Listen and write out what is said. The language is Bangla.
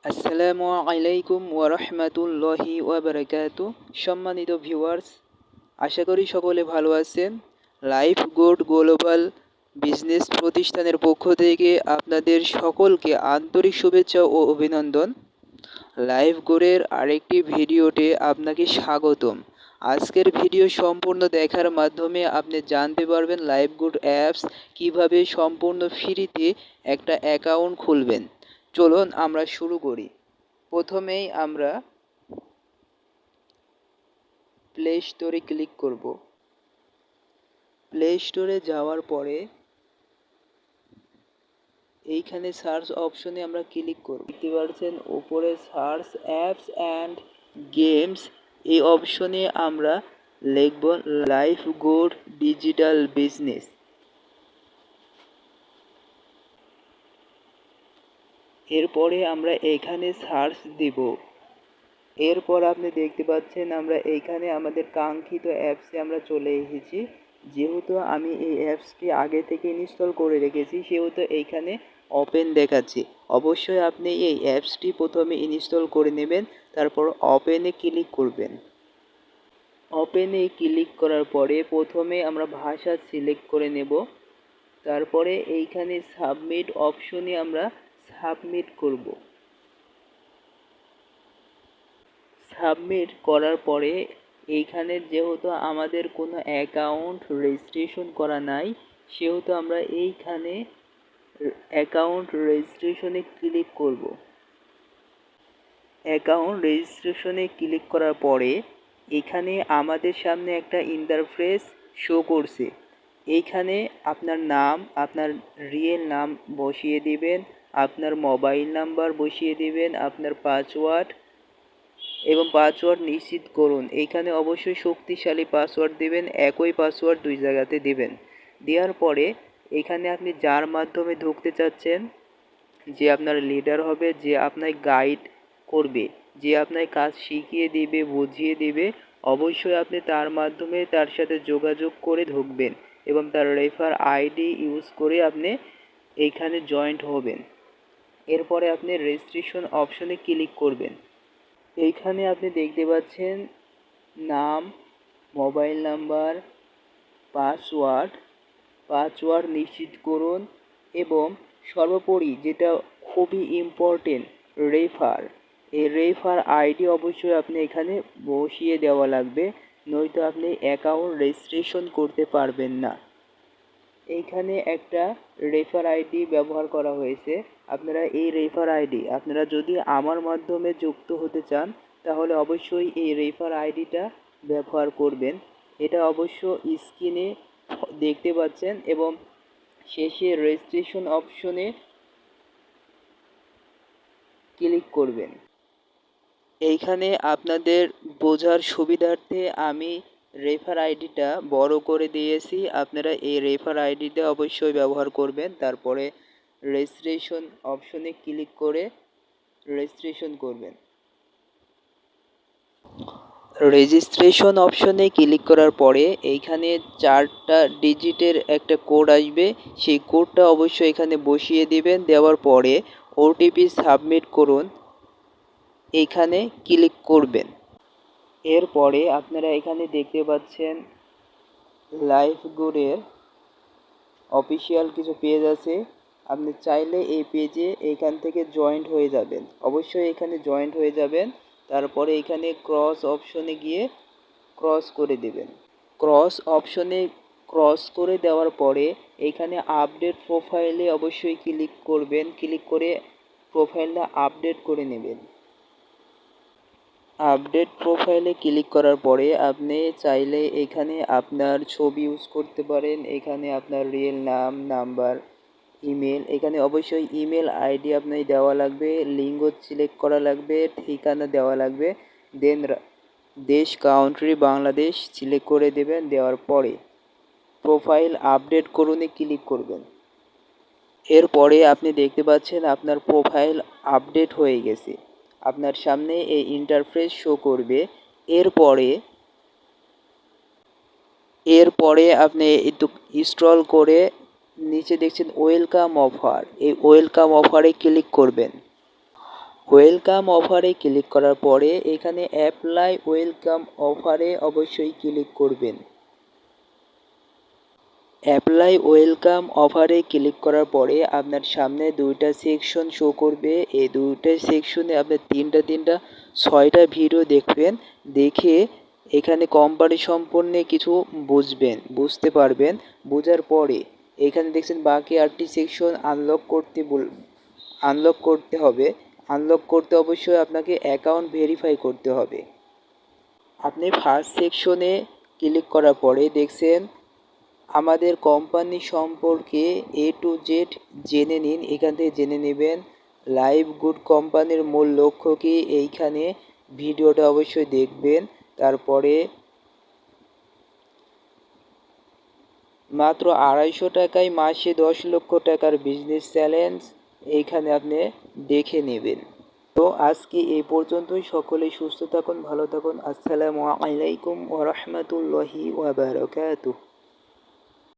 আসসালামু আলাইকুম ওয়া রাহমাতুল্লাহি ওয়া বারাকাতুহু। সম্মানিত ভিউয়ার্স, আশা করি সকলে ভালো আছেন। লাইফ গুড গ্লোবাল বিজনেস প্রতিষ্ঠানের পক্ষ থেকে আপনাদের সকলকে আন্তরিক শুভেচ্ছা ও অভিনন্দন। লাইফ গুডের আরেকটি ভিডিওতে আপনাকে স্বাগতম। আজকের ভিডিও সম্পূর্ণ দেখার মাধ্যমে আপনি জানতে পারবেন লাইফ গুড অ্যাপস কিভাবে সম্পূর্ণ ফ্রিতে একটা অ্যাকাউন্ট খুলবেন। চলুন আমরা শুরু করি। প্রথমেই আমরা প্লে স্টোরে ক্লিক করব। প্লে স্টোরে যাওয়ার পরে এইখানে সার্চ অপশনে আমরা ক্লিক করব। দেখতে পাচ্ছেন উপরে সার্চ অ্যাপস অ্যান্ড গেমস, এই অপশনে আমরা লিখব লাইফ গুড ডিজিটাল বিজনেস। এরপরে আমরা এখানে সার্চ দিব। এরপর আপনি দেখতে পাচ্ছেন আমরা এইখানে আমাদের কাঙ্ক্ষিত অ্যাপসে আমরা চলে এসেছি। যেহেতু আমি এই অ্যাপসটি আগে থেকে ইনস্টল করে রেখেছি সেহেতু এইখানে ওপেন দেখাচ্ছি। অবশ্যই আপনি এই অ্যাপসটি প্রথমে ইনস্টল করে নেবেন, তারপর ওপেনে ক্লিক করবেন। ওপেনে ক্লিক করার পরে প্রথমে আমরা ভাষা সিলেক্ট করে নেব। তারপরে এইখানে সাবমিট অপশনে আমরা সাবমিট করব। সাবমিট করার পরে এইখানে যেহেতু আমাদের কোনো অ্যাকাউন্ট রেজিস্ট্রেশন করা নাই সেহেতু আমরা এইখানে অ্যাকাউন্ট রেজিস্ট্রেশনে ক্লিক করব। অ্যাকাউন্ট রেজিস্ট্রেশনে ক্লিক করার পরে এখানে আমাদের সামনে একটা ইন্টারফেস শো করছে। এইখানে আপনার নাম, আপনার রিয়েল নাম বসিয়ে দিবেন, আপনার মোবাইল নাম্বার বসিয়ে দিবেন, আপনার পাসওয়ার্ড এবং পাসওয়ার্ড নিশ্চিত করুন। এইখানে অবশ্যই শক্তিশালী পাসওয়ার্ড দিবেন, একই পাসওয়ার্ড দুই জায়গাতে দিবেন। দেওয়ার পরে এখানে আপনি যার মাধ্যমে ঢুকতে চাচ্ছেন, যে আপনার লিডার হবে, যে আপনার গাইড করবে, যে আপনার কাজ শিখিয়ে দিবে, বুঝিয়ে দিবে, অবশ্যই আপনি তার মাধ্যমে তার সাথে যোগাযোগ করে ঢুকবেন এবং তার রেফার আইডি ইউজ করে আপনি এইখানে জয়েন্ট হবেন। এরপরে আপনি রেজিস্ট্রেশন অপশনে ক্লিক করবেন। এইখানে আপনি দেখতে পাচ্ছেন নাম, মোবাইল নাম্বার, পাসওয়ার্ড নিশ্চিত করুন এবং সর্বোপরি যেটা খুবই ইম্পর্টেন্ট, এই রেফার আইডি অবশ্যই আপনি এখানে বসিয়ে দেওয়া লাগবে, নয়তো আপনি অ্যাকাউন্ট রেজিস্ট্রেশন করতে পারবেন না। এইখানে একটা রেফার আইডি ব্যবহার করা হয়েছে। আপনারা এই রেফার আইডি আপনারা যদি আমার মাধ্যমে যুক্ত হতে চান তাহলে অবশ্যই এই রেফার আইডিটা ব্যবহার করবেন। এটা অবশ্য স্ক্রিনে দেখতে পাচ্ছেন এবং শেষে রেজিস্ট্রেশন অপশনে ক্লিক করবেন। এইখানে আপনাদের বোঝার সুবিধার্থে আমি রেফার আইডিটা বড় করে দিয়েছি, আপনারা এই রেফার আইডিটা অবশ্যই ব্যবহার করবেন। তারপরে রেজিস্ট্রেশন অপশনে ক্লিক করে রেজিস্ট্রেশন করবেন। রেজিস্ট্রেশন অপশনে ক্লিক করার পরে এইখানে 4টা ডিজিটের একটা কোড আসবে, সেই কোডটা অবশ্যই এখানে বসিয়ে দিবেন। দেওয়ার পরে ওটিপি সাবমিট করুন, এইখানে ক্লিক করবেন। এরপরে আপনারা এখানে দেখতে পাচ্ছেন লাইফ গুডের অফিসিয়াল কিছু পেজ আছে। আপনি চাইলে এই পেজে এইখান থেকে জয়েন্ট হয়ে যাবেন, অবশ্যই এখানে জয়েন্ট হয়ে যাবেন। তারপরে এখানে ক্রস অপশনে গিয়ে ক্রস করে দেবেন। ক্রস অপশনে ক্রস করে দেওয়ার পরে এইখানে আপডেট প্রোফাইলে অবশ্যই ক্লিক করবেন, ক্লিক করে প্রোফাইলটা আপডেট করে নেবেন। আপডেট প্রোফাইলে ক্লিক করার পরে আপনি চাইলে এখানে আপনার ছবি ইউজ করতে পারেন, এখানে আপনার রিয়েল নাম, নাম্বার, ইমেল, এখানে অবশ্যই ইমেল আইডি আপনার দেওয়া লাগবে, লিঙ্গ সিলেক্ট করা লাগবে, ঠিকানা দেওয়া লাগবে, দেন দেশ কান্ট্রি বাংলাদেশ সিলেক্ট করে দেবেন। দেওয়ার পরে প্রোফাইল আপডেট করুনে ক্লিক করবেন। এরপরে আপনি দেখতে পাচ্ছেন আপনার প্রোফাইল আপডেট হয়ে গেছে, আপনার সামনে এই ইন্টারফেস শো করবে। এরপরে আপনি একটু স্ক্রল করে নিচে দেখছেন ওয়েলকাম অফার, এই ওয়েলকাম অফারে ক্লিক করবেন। ওয়েলকাম অফারে ক্লিক করার পরে এখানে অ্যাপ্লাই ওয়েলকাম অফারে অবশ্যই ক্লিক করবেন। অ্যাপ্লাই ওয়েলকাম অফারে ক্লিক করার পরে আপনার সামনে দুইটা সেকশন শো করবে। এই দুইটা সেকশনে আপনি তিনটা 6টা ভিডিও দেখবেন। দেখে এখানে কোম্পানি সম্পর্কে কিছু বুঝতে পারবেন। বোঝার পরে এখানে দেখছেন বাকি 8টি সেকশন আনলক করতে হবে। আনলক করতে অবশ্যই আপনাকে অ্যাকাউন্ট ভেরিফাই করতে হবে। আপনি ফার্স্ট সেকশনে ক্লিক করার পরে দেখছেন আমাদের কোম্পানি সম্পর্কে A to Z জেনে নিন। এখান থেকে জেনে নেবেন লাইভ গুড কোম্পানির মূল লক্ষ্য কী, এইখানে ভিডিওটা অবশ্যই দেখবেন। তারপরে মাত্র 250 টাকায় মাসে 10 লক্ষ টাকার বিজনেস চ্যালেঞ্জ এইখানে আপনি দেখে নেবেন। তো আজকে এই পর্যন্তই। সকলেই সুস্থ থাকুন, ভালো থাকুন। আসসালামু আলাইকুম ওয়া রাহমাতুল্লাহি ওয়া বারাকাতুহু।